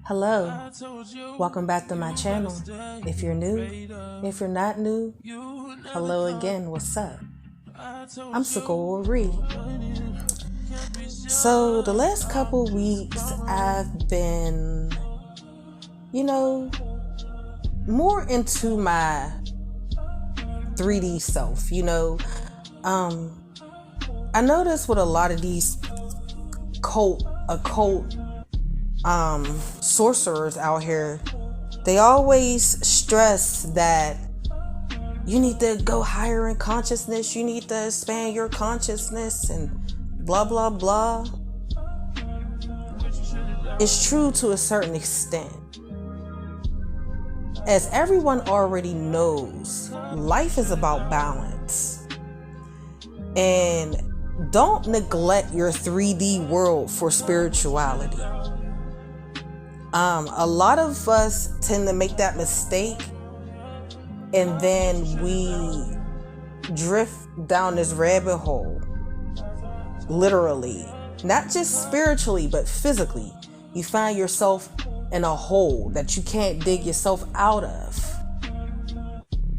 Hello, welcome back to my channel. If you're new, if you're not new, hello again, what's up? I'm Sakori. So the last couple weeks I've been, more into my 3D self, I noticed with a lot of these occult sorcerers out here, they always stress that you need to go higher in consciousness, you need to expand your consciousness and blah blah blah. It's true to a certain extent. As everyone already knows, life is about balance. And don't neglect your 3D world for spirituality. A lot of us tend to make that mistake, and then we drift down this rabbit hole, literally, not just spiritually, but physically. You find yourself in a hole that you can't dig yourself out of.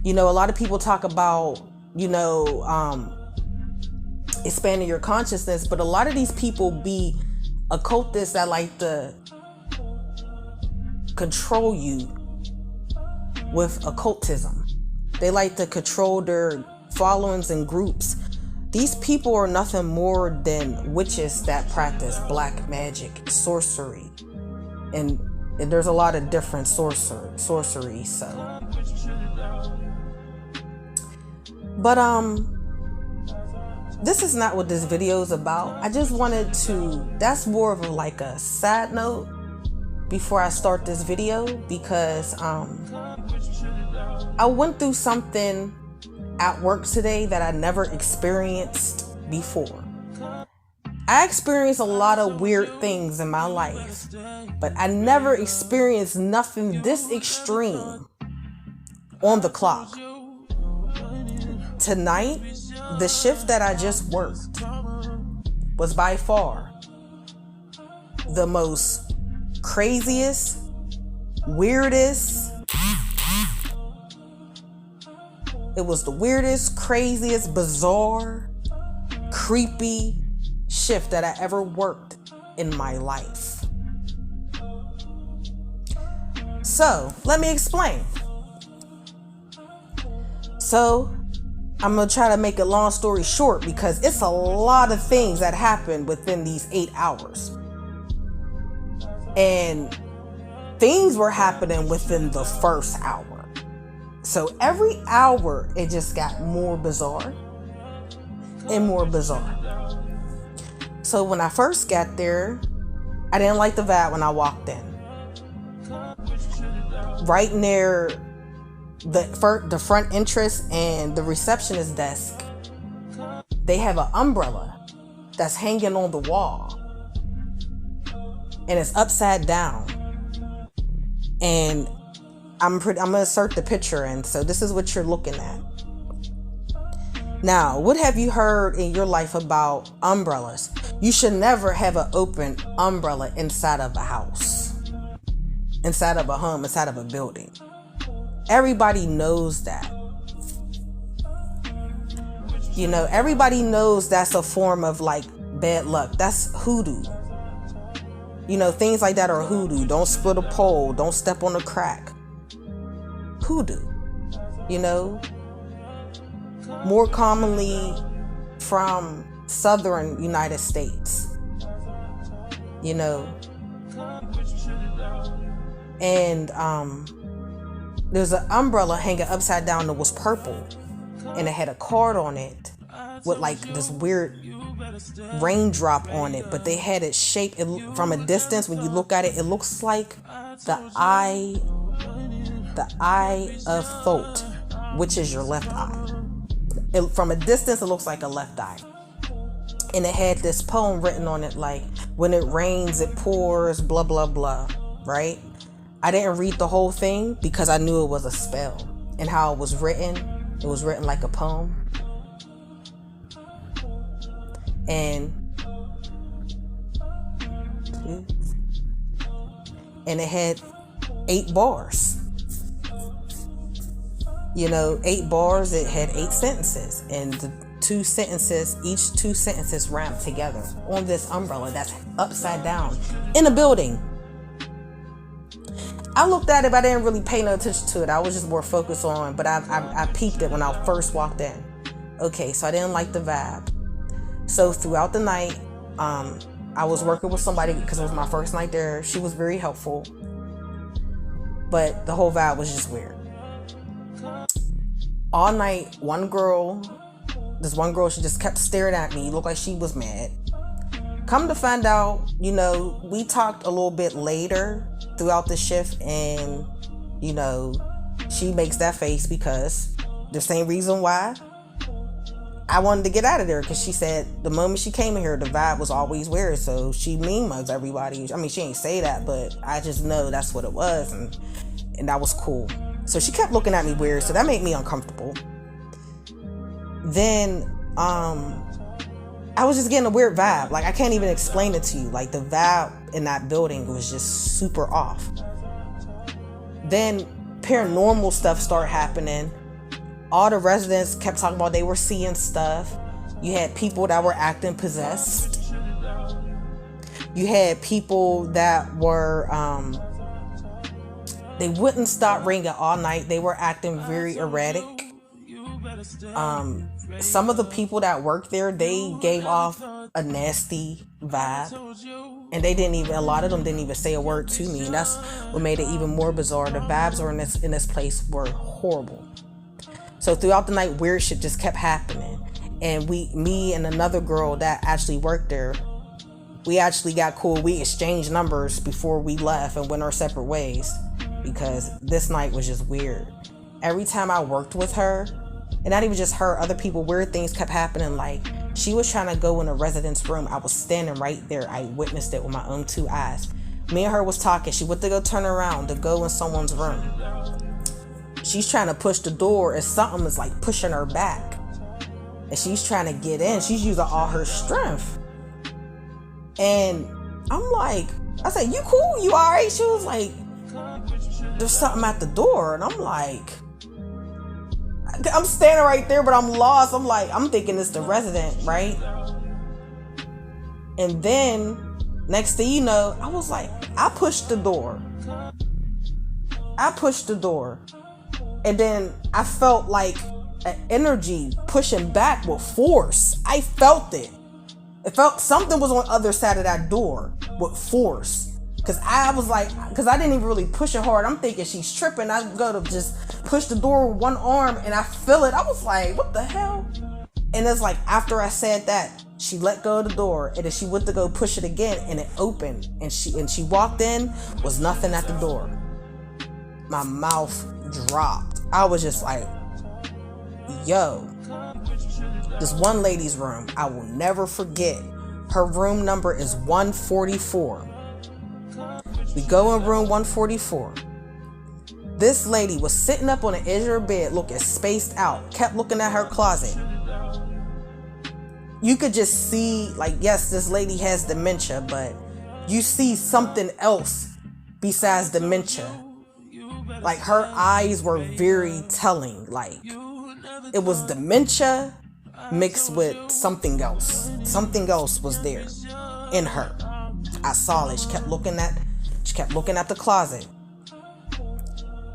A lot of people talk about, expanding your consciousness, but a lot of these people be occultists that like to control you with occultism. They like to control their followings and groups. These people are nothing more than witches that practice black magic, sorcery, and there's a lot of different sorcery. So, but this is not what this video is about. I just wanted to, that's more of like a side note before I start this video, because I went through something at work today that I never experienced before. I experienced a lot of weird things in my life, but I never experienced nothing this extreme on the clock. Tonight, the shift that I just worked was by far the most craziest, weirdest. It was the weirdest, craziest, bizarre, creepy shift that I ever worked in my life. So, let me explain. So, I'm going to try to make a long story short, because it's a lot of things that happened within these 8 hours. And things were happening within the first hour. So every hour, it just got more bizarre and more bizarre. So when I first got there, I didn't like the vibe when I walked in. Right near the front entrance and the receptionist desk, they have an umbrella that's hanging on the wall. And it's upside down. And I'm gonna insert the picture in. So this is what you're looking at. Now, what have you heard in your life about umbrellas? You should never have an open umbrella inside of a house, inside of a home, inside of a building. Everybody knows that. Everybody knows that's a form of like bad luck. That's hoodoo. Things like that are hoodoo. Don't split a pole. Don't step on a crack. Hoodoo. More commonly from southern United States. And there's an umbrella hanging upside down that was purple, and it had a card on it with like this weird raindrop on it, but they had it shaped from a distance. When you look at it, it looks like the eye of Thoth, which is your left eye. From a distance, it looks like a left eye. And it had this poem written on it, like, when it rains, it pours, blah, blah, blah, right? I didn't read the whole thing because I knew it was a spell. And how it was written like a poem. And and it had 8 bars. 8 bars, it had 8 sentences, and the each two sentences rhymed together on this umbrella that's upside down in a building. I looked at it, but I didn't really pay no attention to it. I was just more focused on, but I peeped it when I first walked in. Okay, so I didn't like the vibe. So throughout the night, I was working with somebody because it was my first night there. She was very helpful, but the whole vibe was just weird. All night, this one girl, she just kept staring at me. Looked like she was mad. Come to find out, we talked a little bit later throughout the shift, and, she makes that face because the same reason why I wanted to get out of there, because she said the moment she came in here, the vibe was always weird, so she mean mugs everybody. I mean, she ain't say that, but I just know that's what it was, and that was cool. So she kept looking at me weird, so that made me uncomfortable. Then, I was just getting a weird vibe. Like, I can't even explain it to you. Like, the vibe in that building was just super off. Then, paranormal stuff started happening. All the residents kept talking about they were seeing stuff. You had people that were acting possessed. You had people that were, they wouldn't stop ringing all night. They were acting very erratic. Some of the people that worked there, they gave off a nasty vibe, and a lot of them didn't even say a word to me, and that's what made it even more bizarre. The vibes in this place were horrible. So throughout the night, weird shit just kept happening, and me and another girl that actually worked there, we actually got cool. We exchanged numbers before we left and went our separate ways, because this night was just weird. Every time I worked with her, and not even just her, other people, weird things kept happening. Like, she was trying to go in a resident's room. I was standing right there. I witnessed it with my own 2 eyes. Me and her was talking. She went to go turn around to go in someone's room. She's trying to push the door, and something is like pushing her back, and she's trying to get in. She's using all her strength, and I'm like, I said, "You cool? You all right?" She was like, "There's something at the door," and I'm like, I'm standing right there, but I'm lost. I'm thinking it's the resident, right? And then next thing you know, I was like, I pushed the door. And then I felt like an energy pushing back with force. I felt it. It felt something was on the other side of that door with force. Because I didn't even really push it hard. I'm thinking she's tripping. I go to just push the door with one arm, and I feel it. I was like, what the hell? And it's like, after I said that, she let go of the door, and then she went to go push it again, and it opened. And she walked in, was nothing at the door. My mouth dropped. I was just like, yo. This one lady's room, I will never forget. Her room number is 144. We go in room 144. This lady was sitting up on the edge of her bed looking spaced out, kept looking at her closet. You could just see, like, yes, this lady has dementia, but you see something else besides dementia. Like, her eyes were very telling. Like, it was dementia mixed with something else. Something else was there in her. I saw it. She kept looking at the closet.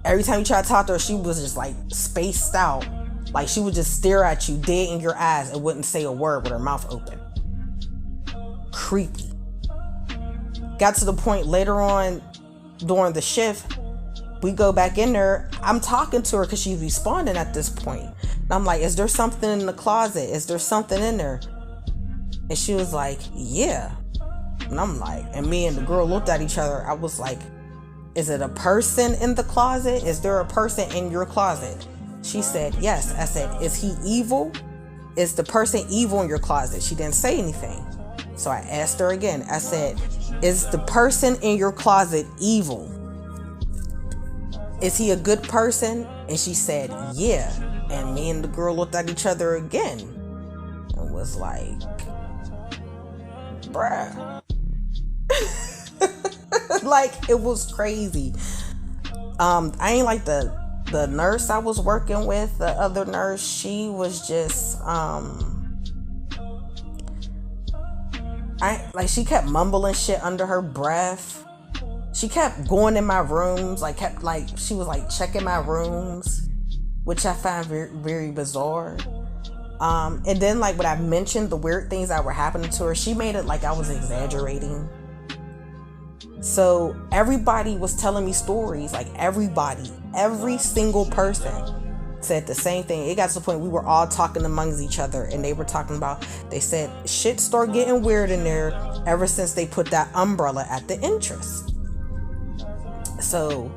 Every time you try to talk to her, she was just like spaced out. Like, she would just stare at you dead in your eyes and wouldn't say a word with her mouth open. Creepy. Got to the point later on during the shift, we go back in there. I'm talking to her because she's responding at this point. And I'm like, is there something in the closet? Is there something in there? And she was like, yeah. And I'm like, and me and the girl looked at each other. I was like, is it a person in the closet? Is there a person in your closet? She said, yes. I said, is he evil? Is the person evil in your closet? She didn't say anything. So I asked her again. I said, is the person in your closet evil? Is he a good person? And she said, yeah. And me and the girl looked at each other again and was like, bruh. Like, it was crazy. I ain't like the nurse I was working with, the other nurse. She was just she kept mumbling shit under her breath. She kept going in my rooms, she was like checking my rooms, which I find very, very bizarre. And then like when I mentioned the weird things that were happening to her, she made it like I was exaggerating. So everybody was telling me stories, like every single person said the same thing. It got to the point we were all talking amongst each other, and they were talking about, they said shit started getting weird in there ever since they put that umbrella at the entrance. So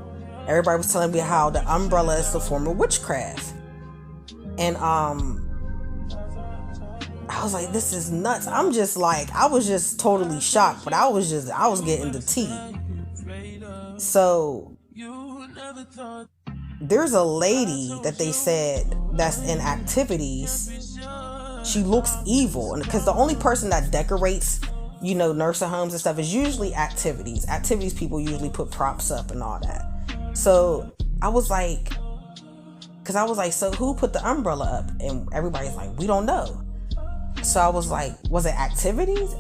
everybody was telling me how the umbrella is a form of witchcraft. And I was like, this is nuts. I was just totally shocked, but I was getting the tea. So there's a lady that they said that's in activities. She looks evil, and because the only person that decorates, nursing homes and stuff is usually activities. Activities people usually put props up and all that. So I was like, so who put the umbrella up? And everybody's like, we don't know. So I was like, was it activities?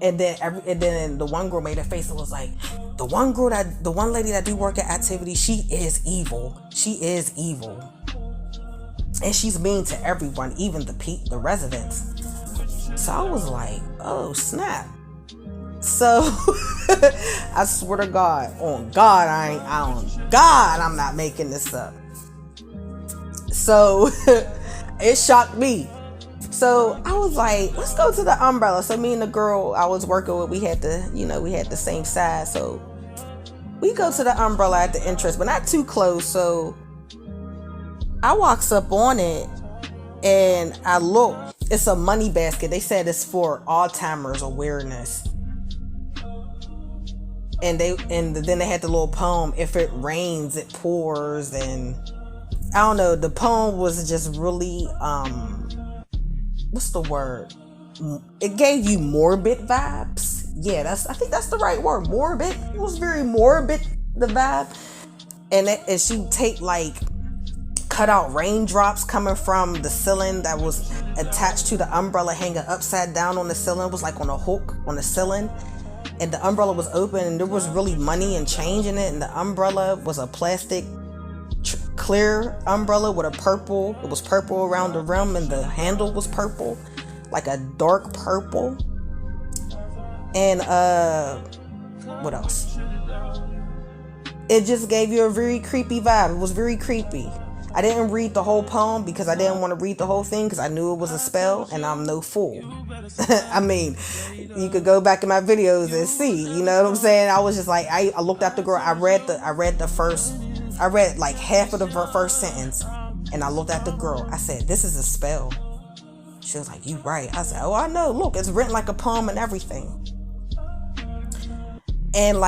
And then the one girl made a face and was like, the one lady that do work at activities, she is evil. She is evil. And she's mean to everyone, even the residents. So I was like, oh snap. So I swear to God, on God, I'm not making this up. So it shocked me. So I was like, let's go to the umbrella. So me and the girl I was working with, we had the same size. So we go to the umbrella at the entrance, but not too close. So I walks up on it and I look. It's a money basket. They said it's for Alzheimer's awareness. And then they had the little poem, if it rains, it pours. And I don't know, the poem was just really, what's the word? It gave you morbid vibes. Yeah, I think that's the right word. Morbid. It was very morbid, the vibe. And she take cut out raindrops coming from the ceiling that was attached to the umbrella hanging upside down on the ceiling. It was like on a hook on the ceiling. And the umbrella was open and there was really money and change in it. And the umbrella was a plastic clear umbrella with it was purple around the rim, and the handle was purple, like a dark purple. And what else? It just gave you a very creepy vibe. It was very creepy. I didn't read the whole poem because I didn't want to read the whole thing because I knew it was a spell, and I'm no fool. I mean, you could go back in my videos and see, you know what I'm saying? I was just like, I looked at the girl, I read like half of the first sentence, and I looked at the girl. I said, this is a spell. She was like, you right. I said, oh, I know. Look, it's written like a poem and everything. And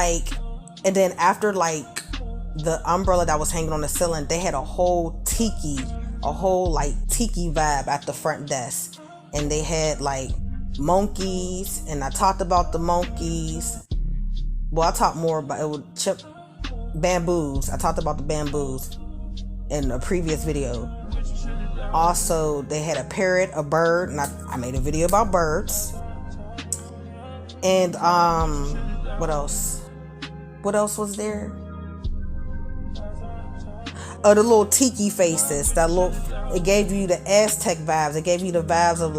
then after the umbrella that was hanging on the ceiling, they had a whole tiki vibe at the front desk. And they had monkeys, and I talked about the monkeys. Well, I talked more about it. Bamboos. I talked about the bamboos in a previous video. Also, they had a parrot, a bird, and I made a video about birds. And what else? What else was there? Oh, the little tiki faces. It gave you the Aztec vibes. It gave you the vibes of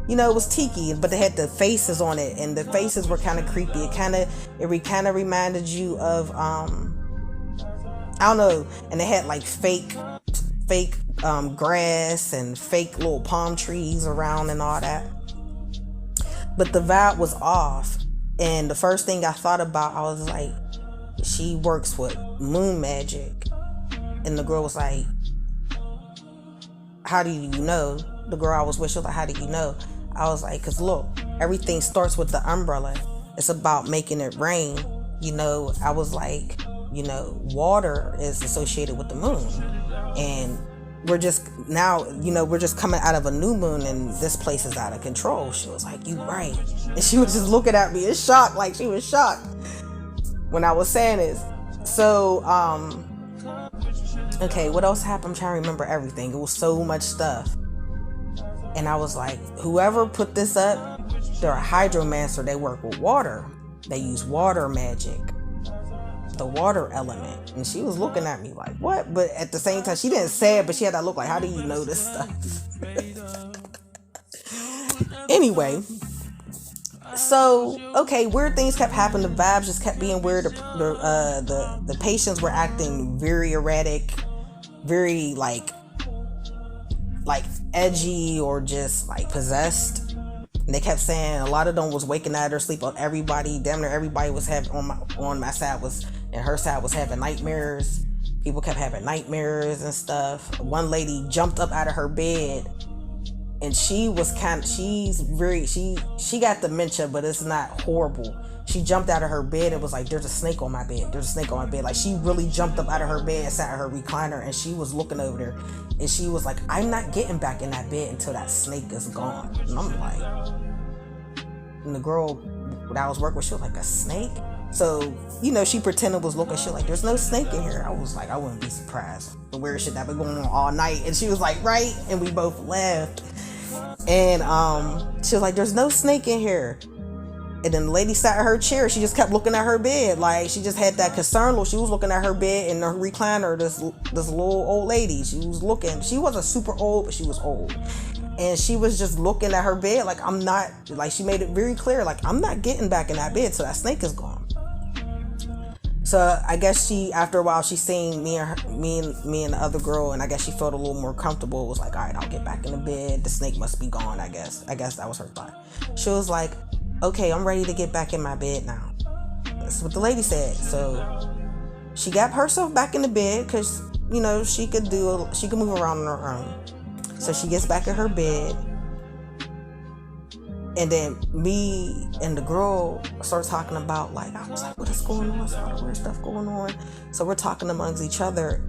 it was tiki, but they had the faces on it, and the faces were kind of creepy. It kind of reminded you of I don't know. And they had fake grass and fake little palm trees around and all that. But the vibe was off. And the first thing I thought about, I was like, she works with moon magic. And the girl was like, how do you know? The girl I was with, she was like, how do you know? I was like, because look, everything starts with the umbrella. It's about making it rain. I was like, water is associated with the moon. And we're just coming out of a new moon, and this place is out of control. She was like, you right. And she was just looking at me in shock, she was shocked. when I was saying this. So, okay, what else happened? I'm trying to remember everything. It was so much stuff. And I was like, whoever put this up, they're a hydromancer. They work with water. They use water magic, the water element. And she was looking at me like, what? But at the same time, she didn't say it, but she had that look like, how do you know this stuff? Anyway, so, okay, weird things kept happening. The vibes just kept being weird. The patients were acting very erratic, very like edgy or just like possessed. And they kept saying a lot of them was waking out of their sleep. Everybody, damn near everybody was having on my side was, and her side was having nightmares. People kept having nightmares and stuff. One lady jumped up out of her bed, and she got dementia, but it's not horrible. She jumped out of her bed and was like, there's a snake on my bed. There's a snake on my bed. Like, she really jumped up out of her bed and sat in her recliner, and she was looking over there. And she was like, I'm not getting back in that bed until that snake is gone. And I'm like, and the girl that I was working with, she was like, a snake? So, she pretended was looking. She was like, there's no snake in here. I was like, I wouldn't be surprised. The weird shit that been going on all night. And she was like, right? And we both laughed. And she was like, there's no snake in here. And then the lady sat in her chair. She just kept looking at her bed. Like, she just had that concern look. She was looking at her bed in her recliner, this little old lady. She was looking. She wasn't super old, but she was old. And she was just looking at her bed like, I'm not, like, she made it very clear, like, I'm not getting back in that bed till that snake is gone. So I guess after a while, she seen me and the other girl, and I guess she felt a little more comfortable. It was like, all right, I'll get back in the bed. The snake must be gone, I guess. I guess that was her thought. She was like, okay, I'm ready to get back in my bed now. That's what the lady said. So she got herself back in the bed because, she could move around on her own. So she gets back in her bed. And then me and the girl started talking about, like, I was like, what is going on? There's a lot of weird stuff going on. So we're talking amongst each other.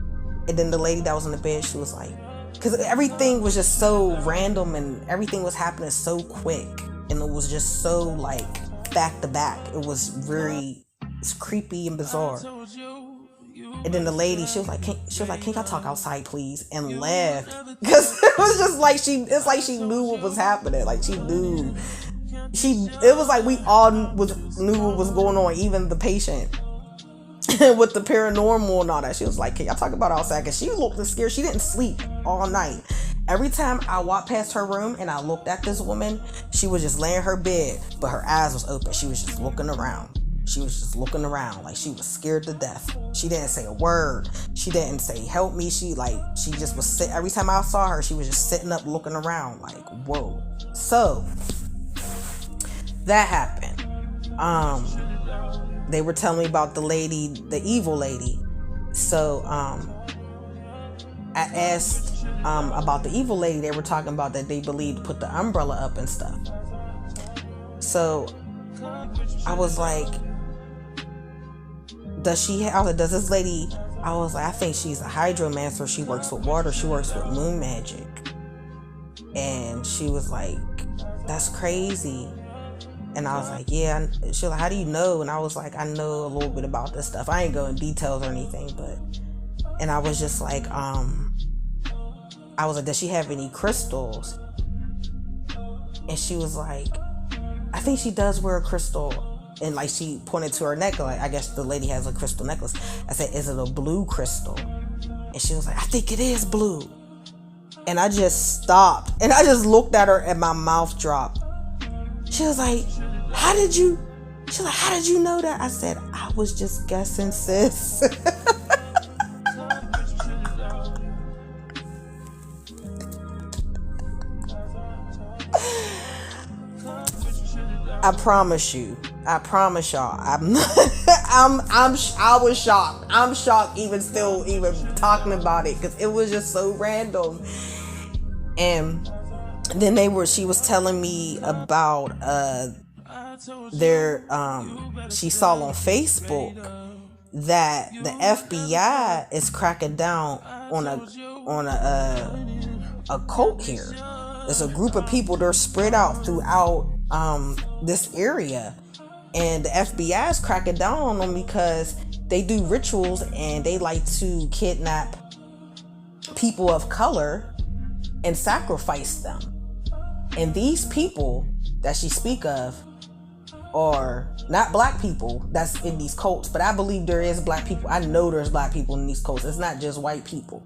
And then the lady that was in the bed, she was like, because everything was just so random and everything was happening so quick. And it was just so, like, back to back. It was it's creepy and bizarre. And then the lady, she was like, can y'all talk outside, please? And laughed. Because it was just like it's like she knew what was happening. Like, she knew. It was like we all knew what was going on, even the patient. With the paranormal and all that. She was like, can y'all talk about outside? Because she looked scared. She didn't sleep all night. Every time I walked past her room and I looked at this woman, she was just laying in her bed, but her eyes was open. She was just looking around. She was just looking around like she was scared to death. She didn't say a word. She didn't say help me. She just was sitting. Every time I saw her, she was just sitting up looking around like, whoa. So that happened. They were telling me about the lady, the evil lady. So I asked about the evil lady. They were talking about that they believed to put the umbrella up and stuff. So I was like, does this lady, I was like, I think she's a hydromancer. She works with water. She works with moon magic. And she was like, that's crazy. And I was like, yeah. She was like, how do you know? And I was like, I know a little bit about this stuff. I ain't go in details or anything, and I was just like, I was like, does she have any crystals? And she was like, I think she does wear a crystal. And like, she pointed to her neck, like, I guess the lady has a crystal necklace. I said, is it a blue crystal? And she was like, I think it is blue. And I just stopped. And I just looked at her and my mouth dropped. She was like, how did you know that? I said, I was just guessing, sis. I promise y'all, I was shocked. I'm shocked even talking about it, because it was just so random. And then she was telling me about she saw on Facebook that the FBI is cracking down on a cult here. There's a group of people, they're spread out throughout this area, And the FBI is cracking down on them because they do rituals and they like to kidnap people of color and sacrifice them. And these people that she speak of are not black people that's in these cults, but I believe there is black people. I know there's black people in these cults. It's not just white people.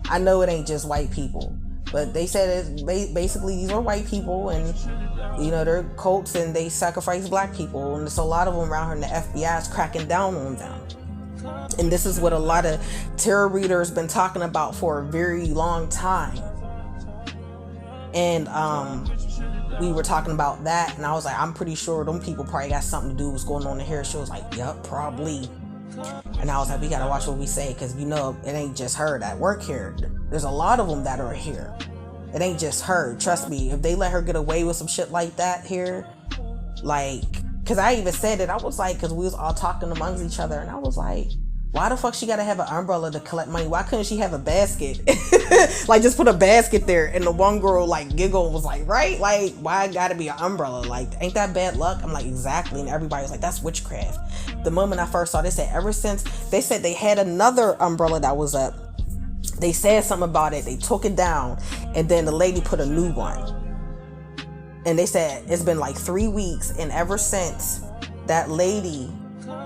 I know it ain't just white people, but they said it's basically these are white people, and you know, they're cults and they sacrifice black people, and there's a lot of them around here, and the FBI is cracking down on them. And this is what a lot of tarot readers been talking about for a very long time. And we were talking about that, and I was like, I'm pretty sure them people probably got something to do with what's going on in here. She was like, yup, probably. And I was like, we gotta watch what we say, because you know, it ain't just her that work here. There's a lot of them that are here. It ain't just her. Trust me, if they let her get away with some shit like that here, like, because I even said it, I was like, because we was all talking amongst each other, and I was like, why the fuck she gotta have an umbrella to collect money? Why couldn't she have a basket? Like, just put a basket there. And the one girl like giggled, was like, right? Like, why it gotta be an umbrella? Like, ain't that bad luck? I'm like, exactly. And everybody was like, that's witchcraft. The moment I first saw this, ever since they said they had another umbrella that was up, they said something about it, they took it down, and then the lady put a new one. And they said it's been like 3 weeks, and ever since that lady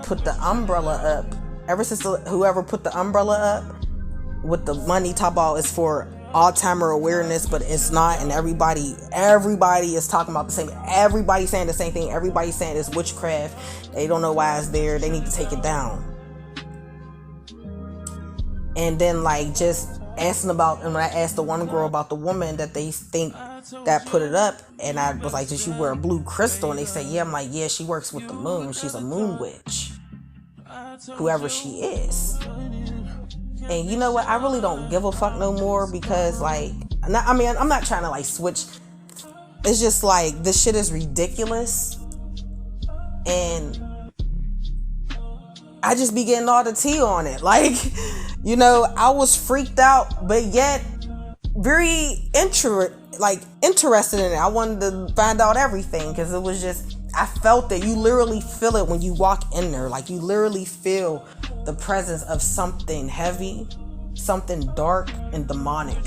put the umbrella up, ever since whoever put the umbrella up with the money, top out is for Alzheimer awareness, but it's not. And everybody is talking about the same. Everybody's saying the same thing. Everybody's saying it's witchcraft. They don't know why it's there. They need to take it down. And then like just asking about, and when I asked the one girl about the woman that they think that put it up, and I was like, did she wear a blue crystal? And they said, yeah. I'm like, yeah, she works with the moon. She's a moon witch, whoever she is. And you know what? I really don't give a fuck no more, because like, I'm not trying to like switch. It's just like, this shit is ridiculous. And I just be getting all the tea on it. Like, you know, I was freaked out, but yet very interested in it. I wanted to find out everything, because it was just, I felt it. You literally feel it when you walk in there. Like, you literally feel the presence of something heavy, something dark and demonic.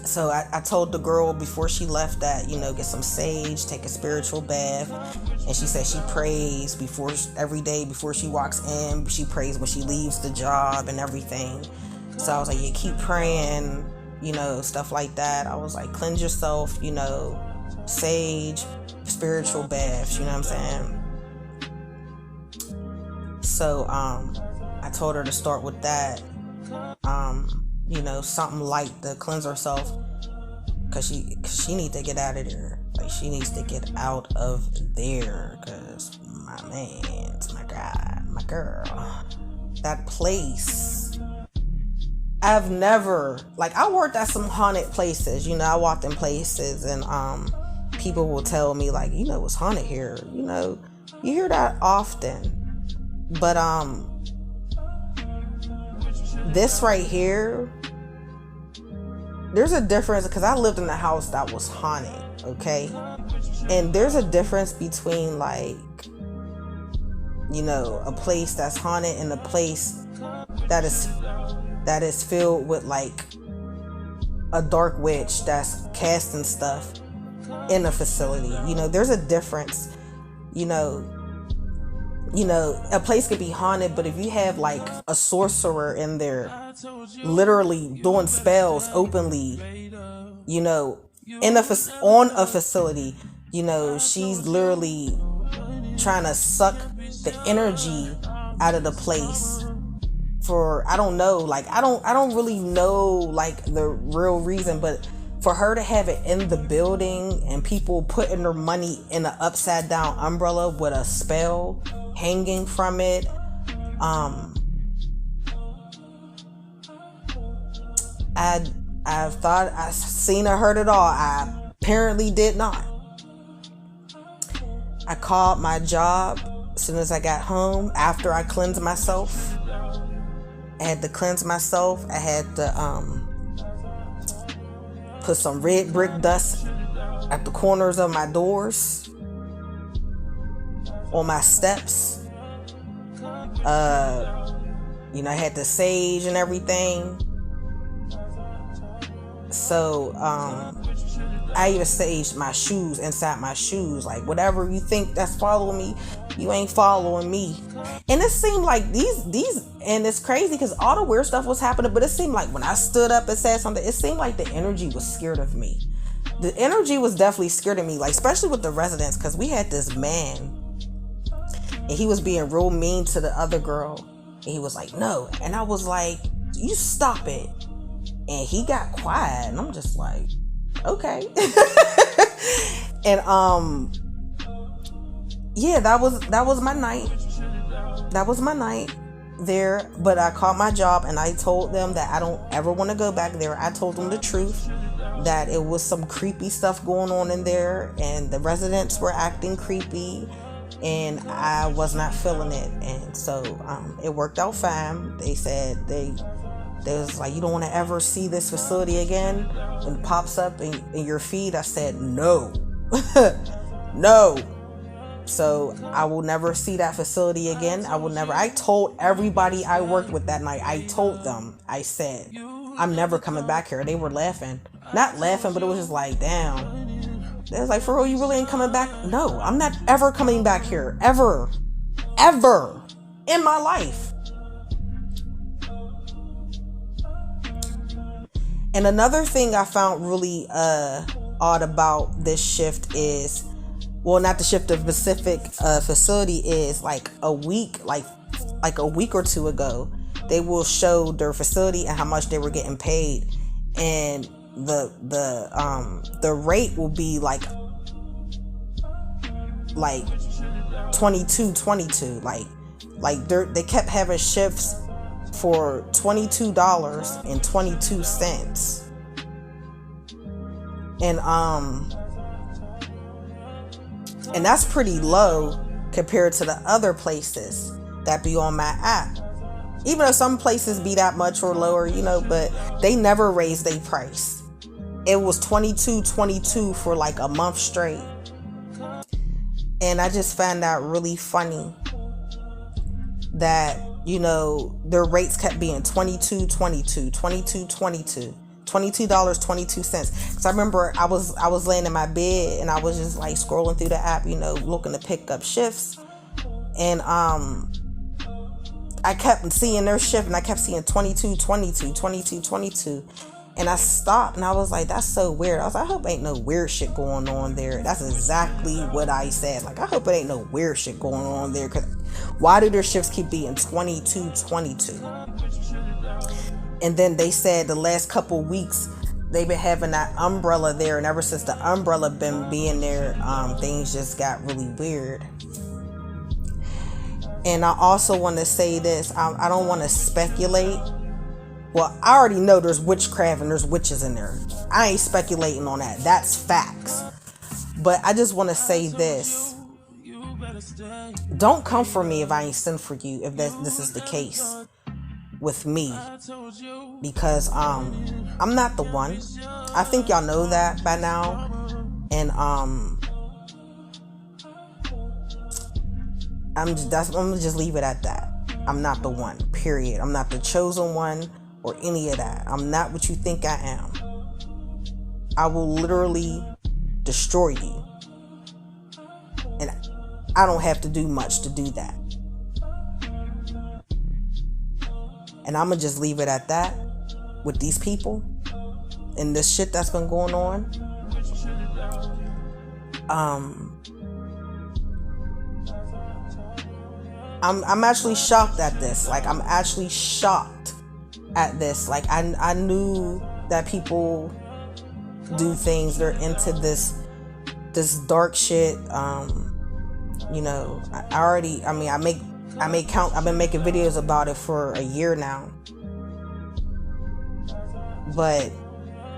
So I told the girl before she left that, you know, get some sage, take a spiritual bath. And she said she prays every day before she walks in. She prays when she leaves the job and everything. So I was like, yeah, keep praying, you know, stuff like that. I was like, cleanse yourself, you know, sage, spiritual baths, you know what I'm saying? So I told her to start with that. You know, something light to cleanse herself, because she needs to get out of there. Like, she needs to get out of there, because my girl, that place, I've never, like, I worked at some haunted places, you know, I walked in places, and people will tell me, like, you know, it's haunted here, you know, you hear that often, but this right here, there's a difference, because I lived in a house that was haunted, okay? And there's a difference between, like, you know, a place that's haunted and a place that is filled with, like, a dark witch that's casting stuff in a facility. You know, there's a difference. You know, a place could be haunted, but if you have like a sorcerer in there literally doing spells openly, you know, on a facility, you know, she's literally trying to suck the energy out of the place for, I don't know, like, I don't really know like the real reason, but for her to have it in the building and people putting their money in an upside down umbrella with a spell hanging from it, I've thought I've seen or heard it all. I apparently did not. I called my job as soon as I got home after I cleansed myself. I had to cleanse myself. I had to put some red brick dust at the corners of my doors. on my steps. I had the sage and everything. So I even saged my shoes, inside my shoes. Like, whatever you think that's following me, you ain't following me. And it seemed like these and it's crazy because all the weird stuff was happening, but it seemed like when I stood up and said something, it seemed like the energy was scared of me. The energy was definitely scared of me, like, especially with the residents, because we had this man and he was being real mean to the other girl. And he was like, no. And I was like, you stop it. And he got quiet. And I'm just like, okay. And yeah, that was my night. That was my night there. But I caught my job and I told them that I don't ever want to go back there. I told them the truth, that it was some creepy stuff going on in there and the residents were acting creepy and I was not feeling it. And so it worked out fine. They said they was like, you don't want to ever see this facility again when it pops up in your feed. I said no. No. So I will never see that facility again. I told everybody I worked with that night, I told them, I said, I'm never coming back here. They were laughing. Not laughing, but it was just like, damn. They was like, for real, you really ain't coming back? No, I'm not ever coming back here. Ever. Ever. In my life. And another thing I found really odd about this shift is, well, not the shift of specific facility, is like a week or two ago, they will show their facility and how much they were getting paid, and the rate will be like 22, like they kept having shifts for $22.22, and that's pretty low compared to the other places that be on my app. Even though some places be that much or lower, but they never raised their price. It was $22.22 for like a month straight. And I just found that really funny that, their rates kept being $22.22, $22.22. Because I remember I was laying in my bed and I was just like scrolling through the app, looking to pick up shifts. And I kept seeing their shift and I kept seeing $22.22. And I stopped and I was like, that's so weird. I was like, I hope ain't no weird shit going on there. That's exactly what I said. Like, I hope it ain't no weird shit going on there. Because why do their shifts keep being $22.22? And then they said the last couple weeks they've been having that umbrella there. And ever since the umbrella been being there, things just got really weird. And I also want to say this. I don't want to speculate. Well, I already know there's witchcraft and there's witches in there. I ain't speculating on that. That's facts. But I just want to say this. Don't come for me if I ain't sent for you, if this is the case with me. Because I'm not the one. I think y'all know that by now. And I'm gonna just leave it at that. I'm not the one, period. I'm not the chosen one or any of that. I'm not what you think I am. I will literally destroy you. And I don't have to do much to do that. And I'm gonna just leave it at that with these people and this shit that's been going on. I'm actually shocked at this. Like, I'm actually shocked at this. Like, I knew that people do things. They're into this dark shit. I've been making videos about it for a year now. But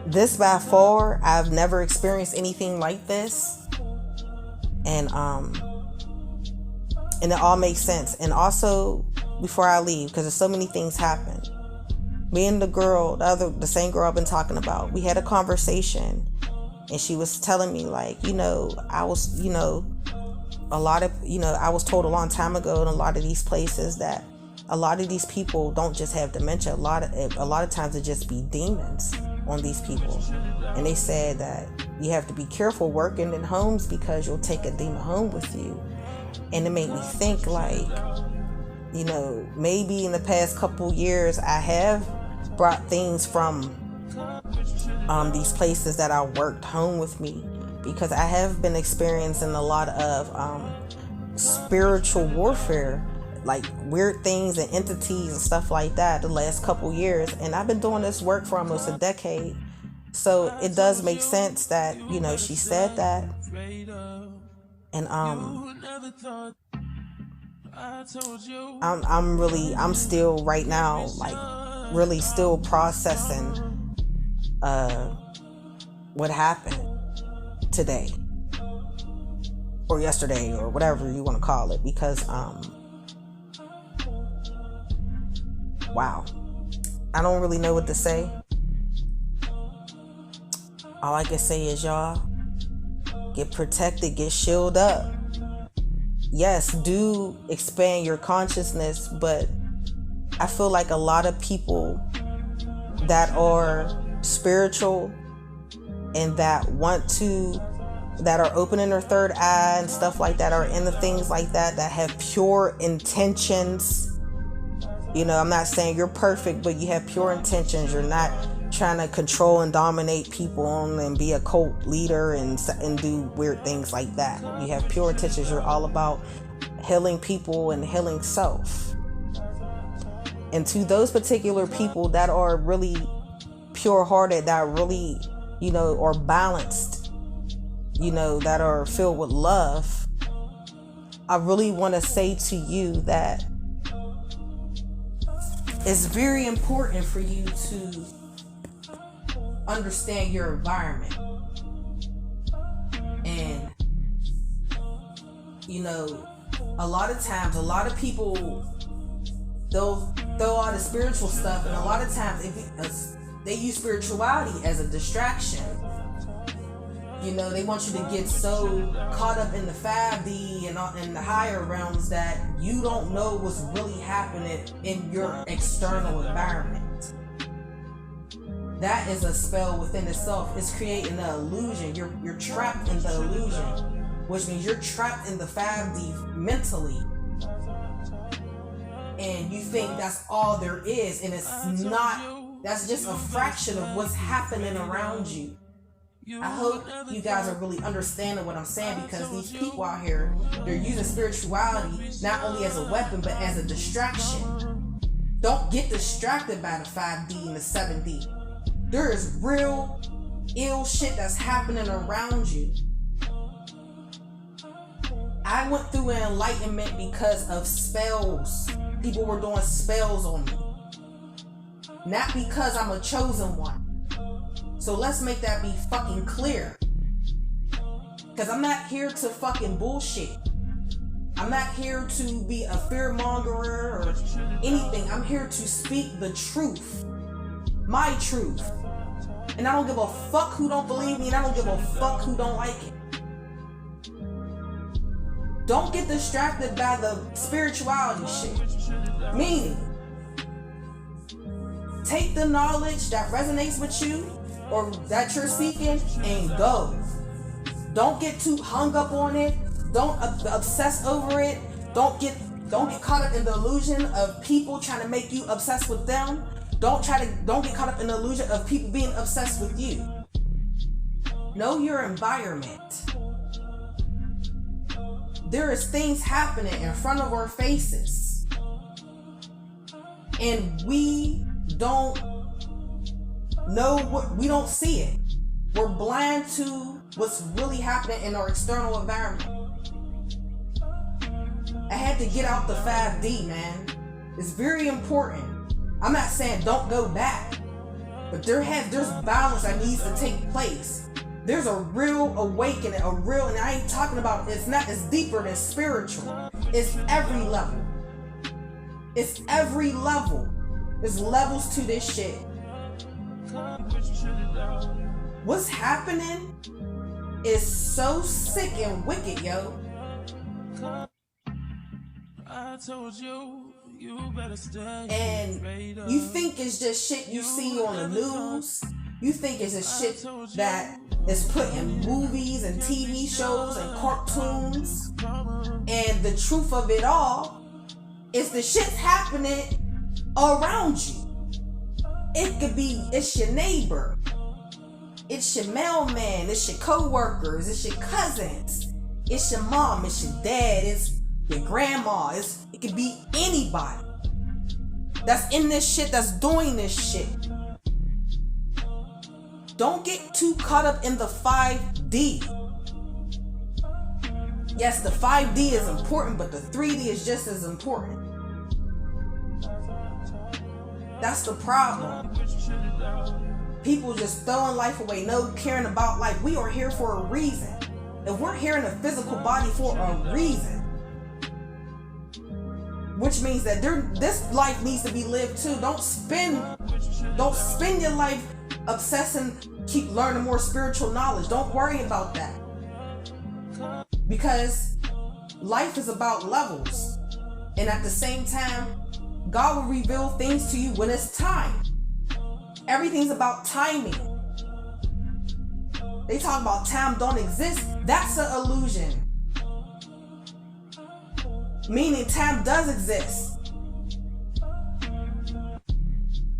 this by far, I've never experienced anything like this. And it all makes sense. And also, before I leave, because there's so many things happen. Me and the same girl I've been talking about, we had a conversation, and she was telling me, like, I was, a lot of, I was told a long time ago in a lot of these places that a lot of these people don't just have dementia. A lot of times it just be demons on these people. And they said that you have to be careful working in homes because you'll take a demon home with you. And it made me think like, maybe in the past couple years I have brought things from these places that I worked home with me, because I have been experiencing a lot of spiritual warfare, like weird things and entities and stuff like that the last couple years. And I've been doing this work for almost a decade. So it does make sense that, she said that. And I'm still right now, like really still processing what happened today or yesterday or whatever you want to call it, because wow, I don't really know what to say. All I can say is, y'all, get protected, get shielded up. Yes, do expand your consciousness, but I feel like a lot of people that are spiritual and that are opening their third eye and stuff like that, are into things like that have pure intentions. I'm not saying you're perfect, but you have pure intentions. You're not trying to control and dominate people and be a cult leader and do weird things like that. You have pure intentions. You're all about healing people and healing self. And to those particular people that are really pure-hearted, that really, are balanced, that are filled with love, I really want to say to you that it's very important for you to understand your environment. And a lot of times, a lot of people, they'll throw all the spiritual stuff, and a lot of times they use spirituality as a distraction. They want you to get so caught up in the 5D and the higher realms that you don't know what's really happening in your external environment. That is a spell within itself. It's creating the illusion. You're trapped in the illusion, which means you're trapped in the 5D mentally. And you think that's all there is, and it's not. That's just a fraction of what's happening around you. I hope you guys are really understanding what I'm saying, because these people out here, they're using spirituality not only as a weapon, but as a distraction. Don't get distracted by the 5D and the 7D. There is real ill shit that's happening around you. I went through an enlightenment because of spells. People were doing spells on me. Not because I'm a chosen one. So let's make that be fucking clear. Because I'm not here to fucking bullshit. I'm not here to be a fearmongerer or anything. I'm here to speak the truth. My truth. And I don't give a fuck who don't believe me, and I don't give a fuck who don't like it. Don't get distracted by the spirituality shit. Meaning, take the knowledge that resonates with you or that you're seeking and go. Don't get too hung up on it. Don't obsess over it. Don't get caught up in the illusion of people trying to make you obsessed with them. Don't get caught up in the illusion of people being obsessed with you. Know your environment. There is things happening in front of our faces, and we don't know we don't see it. We're blind to what's really happening in our external environment. I had to get out the 5D, man. It's very important. I'm not saying don't go back, but there's balance that needs to take place. There's a real awakening, and I ain't talking about, it's deeper than spiritual. It's every level. It's every level. There's levels to this shit. What's happening is so sick and wicked, yo. And you think it's just shit you see on the news. You think it's a shit that is put in movies and TV shows and cartoons. And the truth of it all is the shit's happening around you. It could be, it's your neighbor, it's your mailman, it's your co-workers, it's your cousins, it's your mom, it's your dad, it's your grandma, it could be anybody that's in this shit, that's doing this shit. Don't get too caught up in the 5D. Yes, the 5D is important, but the 3D is just as important. That's the problem. People just throwing life away, no caring about life. We are here for a reason. And we're here in a physical body for a reason. Which means that this life needs to be lived too. Don't spend your life obsessing, keep learning more spiritual knowledge. Don't worry about that. Because life is about levels. And at the same time, God will reveal things to you when it's time. Everything's about timing. They talk about time don't exist. That's an illusion. Meaning time does exist.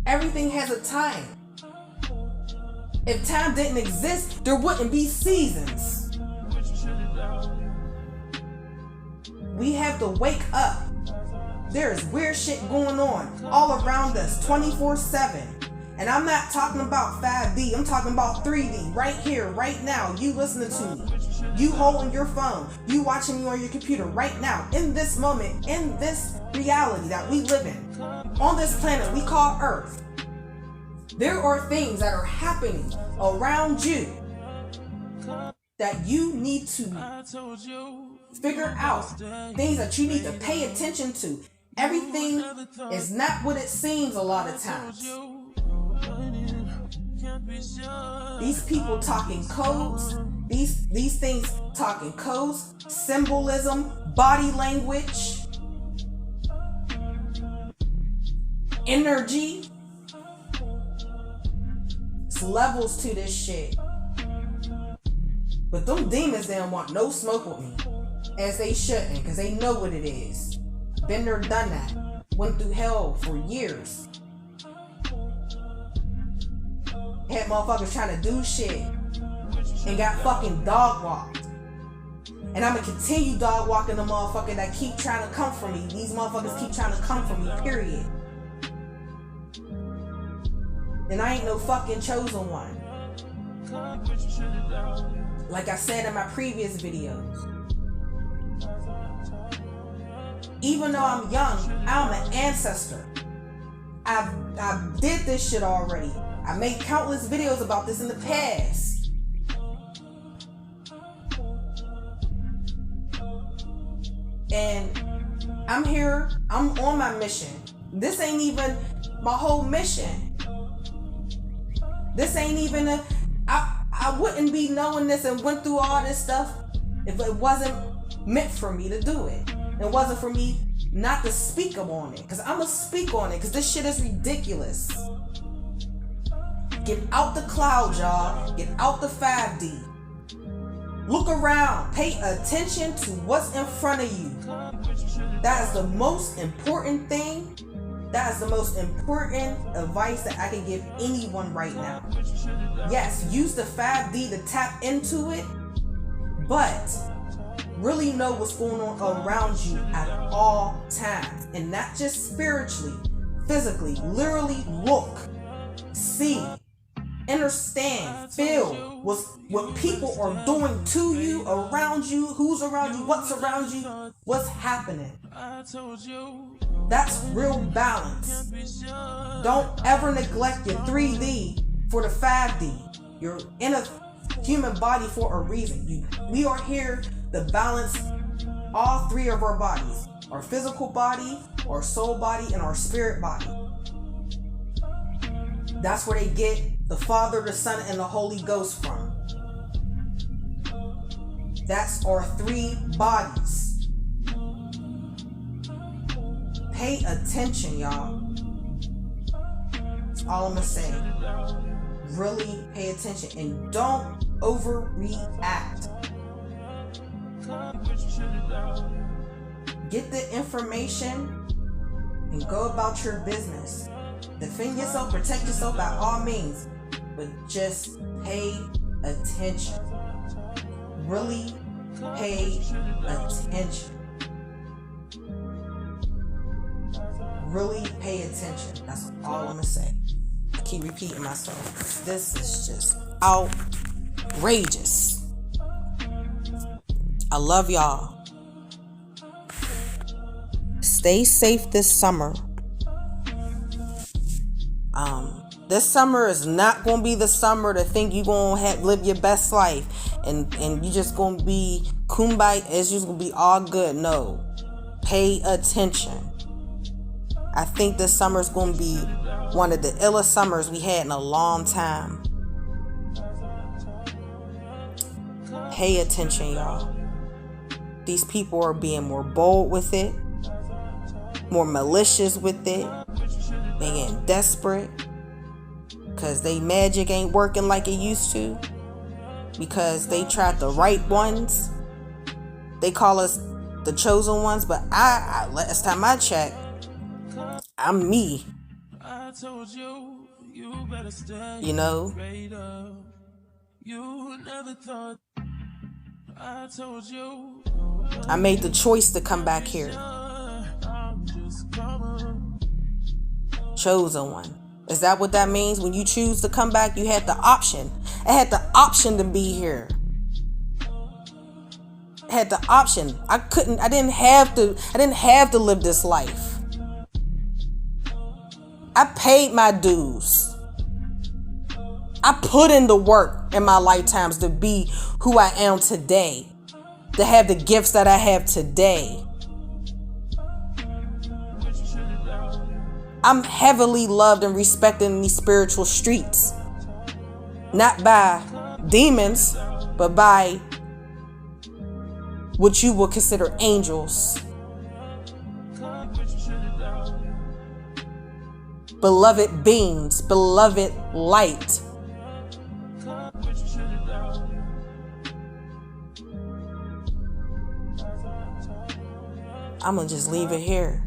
Everything has a time. If time didn't exist, there wouldn't be seasons. We have to wake up. There is weird shit going on all around us 24/7. And I'm not talking about 5D. I'm talking about 3D. Right here, right now. You listening to me. You holding your phone. You watching me on your computer right now. In this moment. In this reality that we live in. On this planet we call Earth. There are things that are happening around you that you need to figure out. Things that you need to pay attention to. Everything is not what it seems a lot of times. These people talking codes, these things talking codes, symbolism, body language, energy. It's levels to this shit. But them demons, they don't want no smoke with me. As they shouldn't, because they know what it is. Been there, done that. Went through hell for years. Had motherfuckers trying to do shit and got fucking dog walked. And I'm gonna continue dog walking the motherfucker that keep trying to come for me. These motherfuckers keep trying to come for me, period. And I ain't no fucking chosen one. Like I said in my previous videos. Even though I'm young, I'm an ancestor. I did this shit already. I made countless videos about this in the past. And I'm here, I'm on my mission. This ain't even my whole mission. This ain't even I wouldn't be knowing this and went through all this stuff if it wasn't meant for me to do it. It wasn't for me not to speak on it. Because I'm going to speak on it. Because this shit is ridiculous. Get out the cloud, y'all. Get out the 5D. Look around. Pay attention to what's in front of you. That is the most important thing. That is the most important advice that I can give anyone right now. Yes, use the 5D to tap into it. But really know what's going on around you at all times. And not just spiritually, physically. Literally look, see, understand, feel what people are doing to you, around you, who's around you, what's around you, what's happening. That's real balance. Don't ever neglect your 3D for the 5D. You're in a human body for a reason. We are here to balance all three of our bodies. Our physical body, our soul body, and our spirit body. That's where they get the Father, the Son, and the Holy Ghost from. That's our three bodies. Pay attention, y'all. That's all I'm gonna say. Really pay attention and don't overreact. Get the information and go about your business. Defend yourself, protect yourself by all means, but just pay attention. Really pay attention. Really pay attention. That's all I'm gonna say. I keep repeating myself. This is just outrageous. I love y'all. Stay safe this summer. This summer is not gonna be the summer to think you gonna live your best life and you just gonna be kumbaya. It's just gonna be all good. No, pay attention. I think this summer is gonna be one of the illest summers we had in a long time. Pay attention, y'all. These people are being more bold with it, more malicious with it. They getting desperate because they magic ain't working like it used to, because they tried the right ones. They call us the chosen ones, but I last time I checked, I'm me. You know? I made the choice to come back here. Chosen one. Is that what that means? When you choose to come back, you had the option. I had the option to be here. I had the option. I didn't have to live this life. I paid my dues. I put in the work in my lifetimes to be who I am today, to have the gifts that I have today. I'm heavily loved and respected in these spiritual streets. Not by demons, but by what you would consider angels. Beloved beings, beloved light. I'm gonna just leave it here.